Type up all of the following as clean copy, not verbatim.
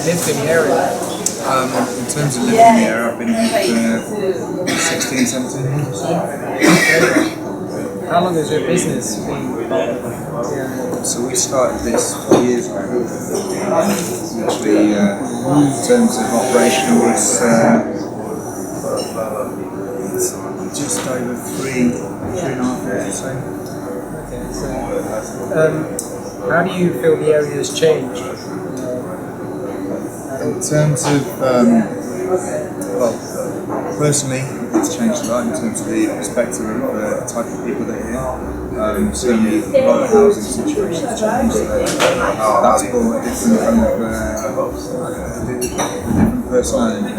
lived in the area? In terms of living in the area, I've been here for 16, 17 years. How long has your business been? Yeah. So we started this 4 years ago. Actually, in terms of operational, it's just over three and a half years or so. Okay, so how do you feel the area has changed? In terms of, well, personally, it's changed a lot in terms of the perspective of the type of people that are here. Certainly, a lot of housing situations changed. So that's brought a different kind of different personality.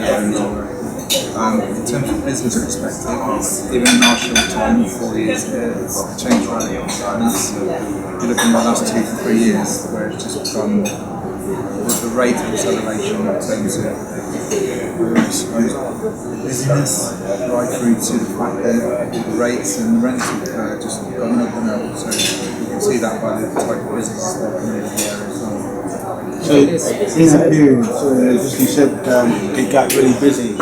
In terms of business perspective, even in our short time, 4 years here, it's changed radically. And that's, you're looking at the last 2 to 3 years, where it's just gone. The rate of acceleration in terms of busyness right through to the fact that the rates and the rents have just gone up and up. So you can see that by the type of business that are coming into the area as well. So in that period, as you said, it got really busy.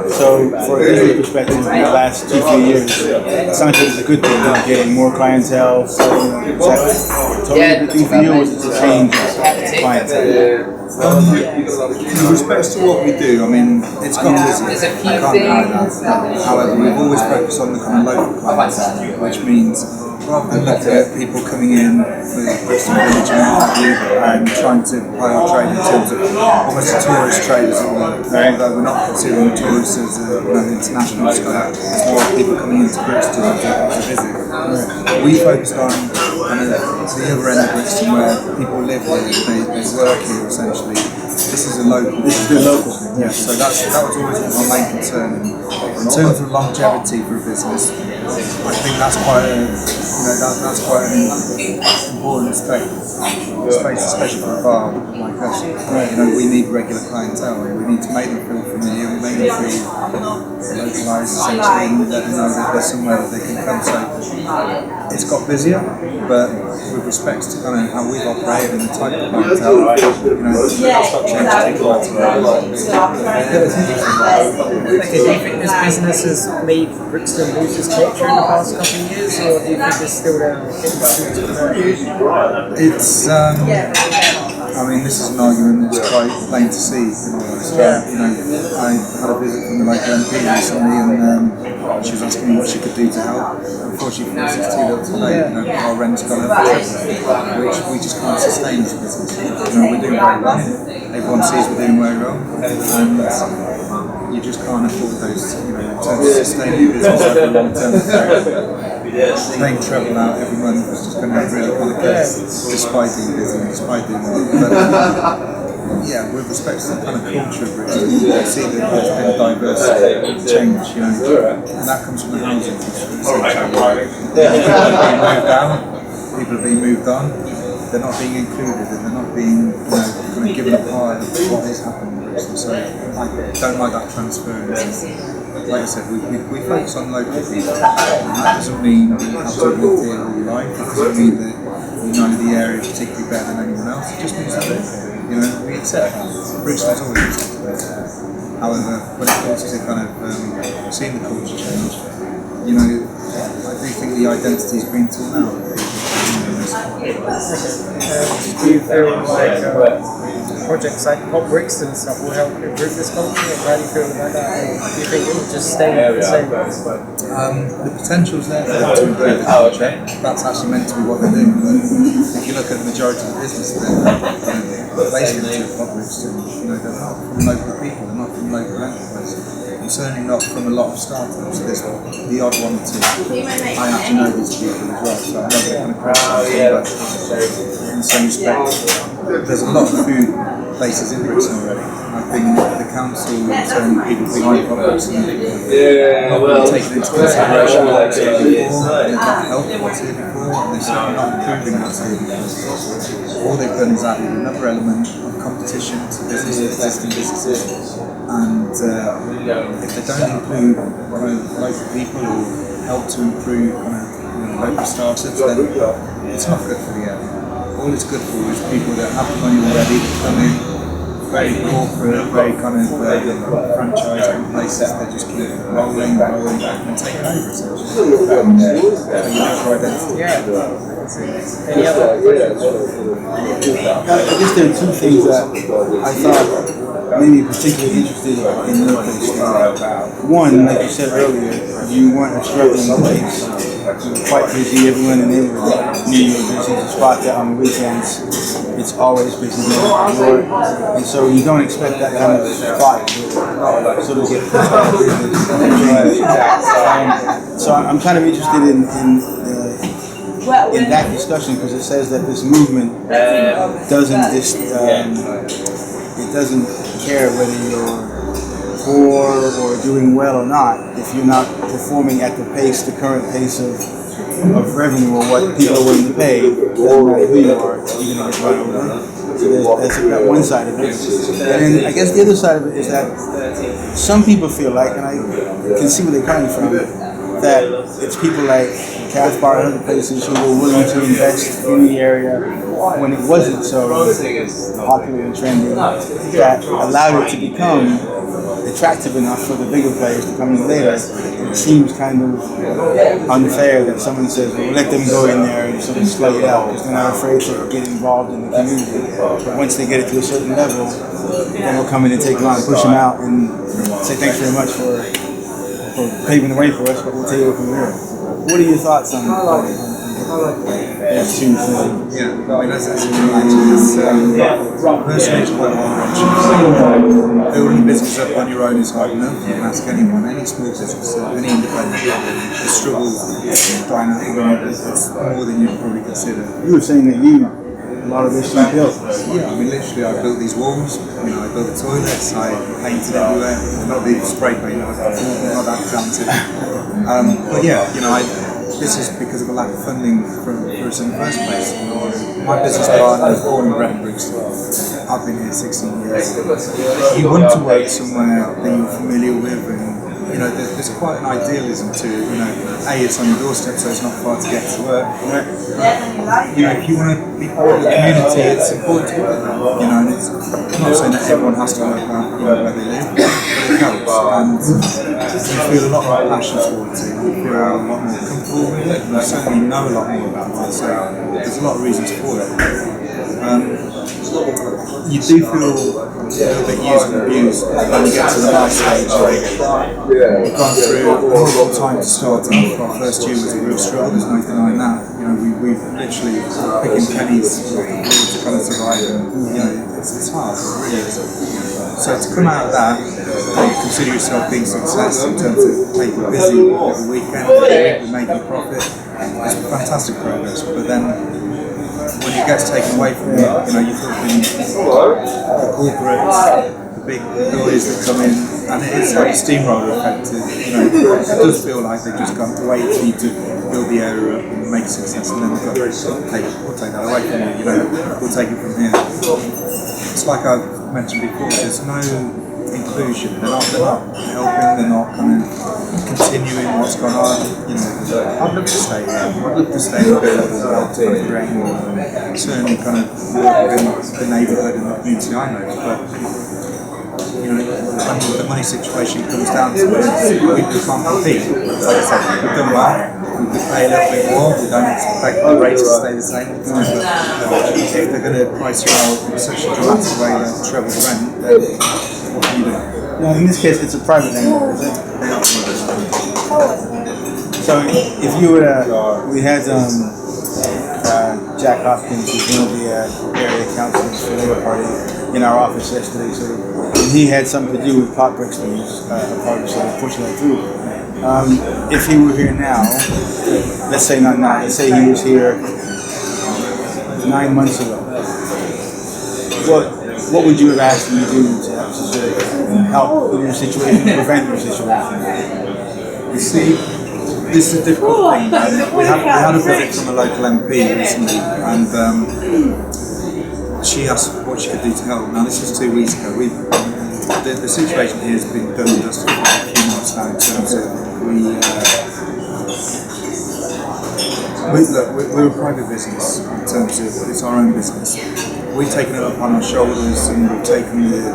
So for a business perspective, in the last 2-3 years, it sounds like it's a good thing, getting more clientele. So is that totally a good thing for you, or is it a change of clientele? In respect to what we do, I mean, it's got busy. I can't deny that. However, we've always focused on the kind of local clientele, which means rather than looking at people coming in for Brixton Village and what have you, and trying to play our trade in terms of almost a tourist trade, as it were, although we're not considering tourists as an international scope, it's more people coming into Brixton to visit. We focused on kind of the other end of Brixton where people live here, they work here essentially. This is a local. This is the local. Yeah, so that was always our main concern. In terms of longevity for a business, I think that's quite that's quite an important space, especially for a bar like us. We need regular clientele. We need to make them feel familiar. We make them feel localised essentially, and let them know that there's somewhere that they can come. So it's got busier, but with respect to kind of how we've operated and the type of clientele, it's not changed too much. Do you think this business has made Brixton lose its culture in the past couple of years, or do you think it's still there? It's, I mean, this is an argument that's quite plain to see. I had a visit from the local MP recently, and she was asking me what she could do to help. Unfortunately, for us, it's too little too late. Our rent's gone up, which we just can't sustain as a business. We're doing very well. Everyone sees we're doing very well, and you just can't afford those. In terms of sustaining business over the long term. Paying treble out every month is just going to have really complicated, despite being busy, despite doing well. But yeah, with respect to the kind of culture of Brixton, you see that there's been diverse change, and that comes from the housing issue. People are being moved down, they're not being included, and they're not being kind of given a part of what is happening in Brixton. So I don't like that transference. Like I said, we focus on local people, and that doesn't mean that you have to live here all your life. It doesn't mean that you know the area particularly better than anyone else. It just means that we accept that. Brixton's always accepted it. However, when it comes to kind of seeing the culture change, I do think the identity's been torn out. Do you feel like projects like Pop Brixton stuff will help improve this culture? How do you feel about that? Or do you think it will just stay the same? The potential's there for them to improve the culture. That's actually meant to be what they're doing. But if you look at the majority of the business, they're basically to Pop Brixton. They're not from local people, they're not from local enterprises. And certainly not from a lot of startups. There's the odd one or two. I actually know these people as well, so I'm not going to kind of criticize them. But in some respect, there's a lot of food places in Brixton already. I think the council and certain people behind Pop Brixton have not really taken into consideration what's here before, and they've not helped what's here before, and they're certainly not improving what's here before. All they've done is added another element of competition to existing businesses, and if they don't include local people or help to improve local startups, then it's not good for the area. All it's good for is people that have the money already to come in, very corporate, very kind of franchise places that just keep rolling and taking over essentially. So you lose your identity. Yeah. Any other? I guess there are two things that I thought made me particularly interested in your place. One, like you said earlier, you weren't a struggling place. You were quite busy. Everyone in the neighborhood knew you were busy. It's a spot that on the weekends it's always busy. And so you don't expect that kind of spot to sort of get pushed out of business. So I'm kind of interested in that discussion because it says that this movement doesn't it doesn't care whether you're poor or doing well or not. If you're not performing at the current pace of revenue or what people are willing to pay, it doesn't matter who you are, you're going to get run over. So that's that one side of it. And then I guess the other side of it is that some people feel like, and I can see where they're coming from, that it's people like Kaff Bar and other places who were willing to invest in the area when it wasn't so popular and trendy, that allowed it to become attractive enough for the bigger players to come in later. It seems kind of unfair that someone says, well, let them go in there and sort of slow it out because they're not afraid to get involved in the community. But once they get it to a certain level, then we'll come in and take them out and push them out and say thanks very much for paving the way for us, but we'll take it from there. What are your thoughts on those two things? Yeah, I mean, as you can imagine, it's personally it's quite hard. Building a business up on your own is hard enough. You can ask anyone, any small business, any independent, the struggle dynamic is more than you probably consider. You were saying that a lot of this you built. Yeah, I mean, literally, I built these walls. You know, I built the toilets. I painted everywhere. Not the spray paint. Not that talented. But yeah, you know, this is because of a lack of funding for us in the first place. My business partner was born in Brixton. I've been here 16 years. You want to work somewhere that you're familiar with, and you know, there's quite an idealism to, you know, it's on your doorstep, so it's not far to get to work. You know, if you want to be part of the community, it's important to work there. You know, and I'm not saying that everyone has to work out, you know, where they live, but it helps, and you feel a lot more passion towards it. You feel a lot more comfortable with it. You certainly know a lot more about it, so there's a lot of reasons for it. You do feel a little bit used and abused when you get to the last stage. We've gone through a horrible time to start off. Our first year was a real struggle, there's no denying that. You know, we've literally picking pennies to kind of survive, and you know, it's hard, it really is. So to come out of that and consider yourself being a success in terms of making busy every weekend, we're making profit, it's fantastic progress. But then when it gets taken away from you, you know, you're talking the corporates, the big employees that come in, and it is like a steamroller effect. You know, it does feel like they've just gone wait for you to build the area up and make success, and then they've got, hey, we'll take that away from you, you know, we'll take it from here. It's like I've mentioned before, there's no inclusion, they're not helping, they're not kind of continuing what's gone on. You know, I'd love to stay here. I'd love to stay in a bit of a great and certainly kind of work within the neighbourhood and the community I know. But you know, when the money situation comes down to it, we can't compete. Like I said, we've done well. We could pay a little bit more. We don't expect the rates to stay the same. But if they're going to price you out in such a dramatic way that treble the rent, then what can you do? No, in this case, it's a private landlord, is it? So if you were we had Jack Hopkins, who's one of the area councilors for the Labour Party, in our office yesterday. So he had something to do with Pop Brixton, who's a part of sort of pushing that through. If he were here now, let's say not now, let's say he was here 9 months ago, what would you have asked him to do to sort of help in your situation, prevent your situation? You see, this is a difficult thing. We had a visit from a local MP recently, and she asked what she could do to help. Now, this was 2 weeks ago. The situation here has been done and dusted for a few months now in terms of we're a private business in terms of it's our own business. we've taken it upon our shoulders and we've taken the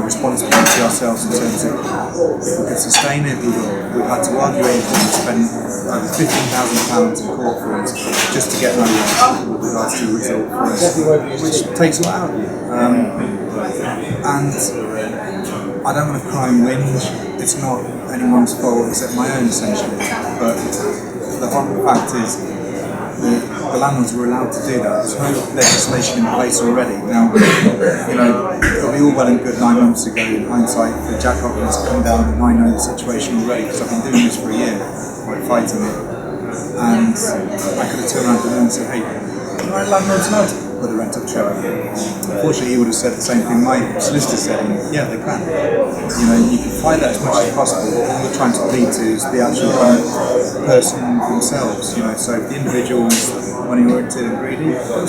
responsibility ourselves in terms of if we could sustain it, we will. We've had to argue it and spend over £15,000 in court fees just to get nowhere with regards to a result for us, which takes a lot out of you. And I don't want to cry and whinge. It's not anyone's fault except my own, essentially. But the horrible fact is the landlords were allowed to do that. There's no legislation in place already. Now, it'll be all well and good 9 months ago in hindsight for Jack Hopkins to come down, and I know the situation already because I've been doing this for a year, fighting it. And I could have turned around to them and said, hey, my landlord's allowed to put the rent up trailer. Unfortunately, he would have said the same thing my solicitor said, and yeah, they can. You can fight that as much as possible. All we're trying to plead to is the actual person themselves. So if the individual is money oriented and greedy, and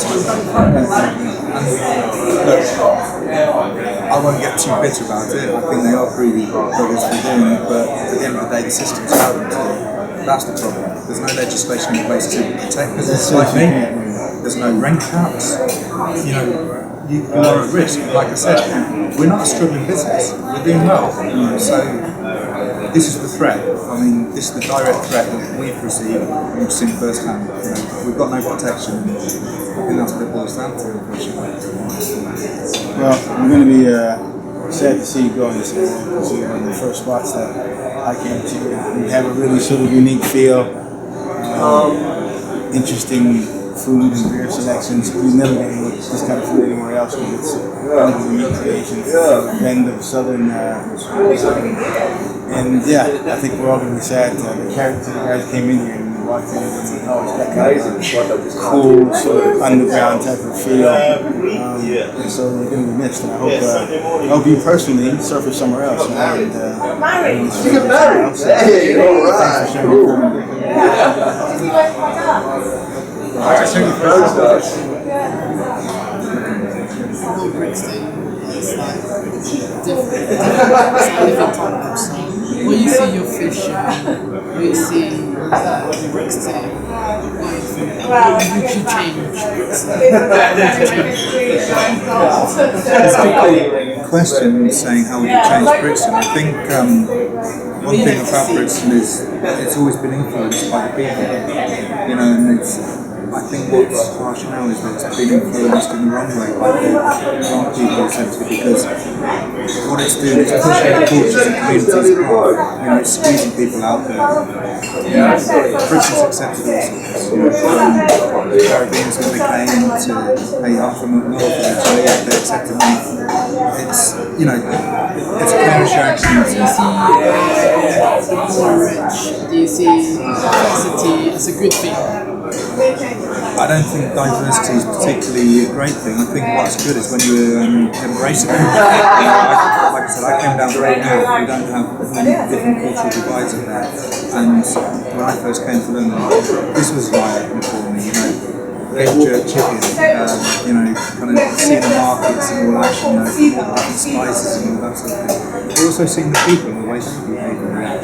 look, I won't get too bitter about it. I think they are greedy buggers for doing it, but at the end of the day, the system's allowed them to do it. That's the problem. There's no legislation in place to protect us like me. There's no rent caps. You are at risk. Like I said, we're not a struggling business. We're doing well. So this is the threat. I mean, this is the direct threat that we've received. We've seen firsthand. We've got no protection. I think that's what it boils down to, unfortunately. Well, I'm going to be sad to see you go. This is one of the first spots that I came to. We have a really sort of unique feel, interesting food and beer selections. We've never been able to this kind of food anywhere else because it's kind of a unique creation, a blend of southern. And yeah, I think we're all going to be sad. The character guys came in here and walked in and it's got kind of a cool sort of underground type of feel. And so you're going to be missed. And I hope you personally surface somewhere else. And somewhere else. Thanks for sharing your time. Brixton is like different. It's like living when you see your fish, when you see Brixton going through, would you change Brixton? Question saying how would you change Brixton? I think one thing about Brixton is it's always been influenced by the people, and I think what's harsh now is that it's been influenced in the wrong way by the wrong people, essentially, because what it's doing is pushing the cultures and communities apart. It's squeezing people out there. Britain's accepted all sorts. The Caribbeans, when they came to pay up from up north eventually, they accepted me. It's a clear sharing community. Do you see the poor rich? Do you see diversity as a good thing? I don't think diversity is particularly a great thing. I think what's good is when you embrace it. Like I said, I came down from the north. We don't have many different cultural divides in there. And when I first came to London, this was eye-opening for me. Jerk chicken, kind of see the markets and all action, all the different spices and all that sort of thing. But also seeing the people and the way people behave and react.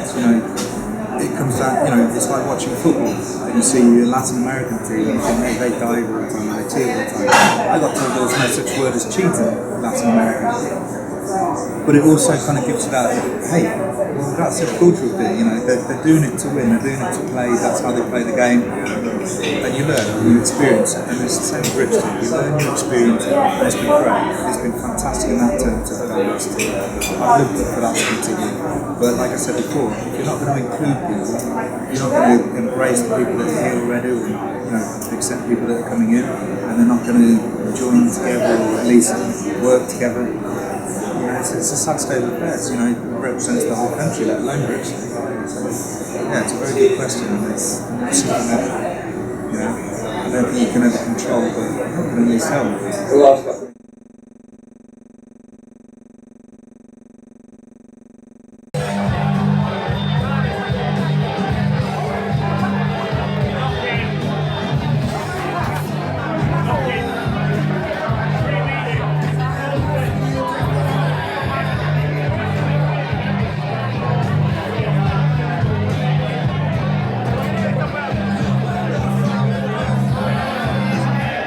It comes down, it's like watching football and you see a Latin American team and you think they dive all the time and they cheat all the time. I got told there was no such word as cheating in Latin America. But it also kind of gives you that, hey, well, that's a cultural thing, they're doing it to win, they're doing it to play, that's how they play the game. And you learn, you experience it, and it's the same with Brixton. You learn, you experience it, and it's been great. It's been fantastic in that term to diversity. I've lived for that to continue. But like I said before, if you're not going to include people, you're not going to embrace the people that are here already, or accept people that are coming in, and they're not going to join together or at least work together. It's a sad state of affairs. It represents the whole country, let alone Brixton. So, yeah, it's a very good question, and it's something that I don't think you can ever control, but not going to at least help.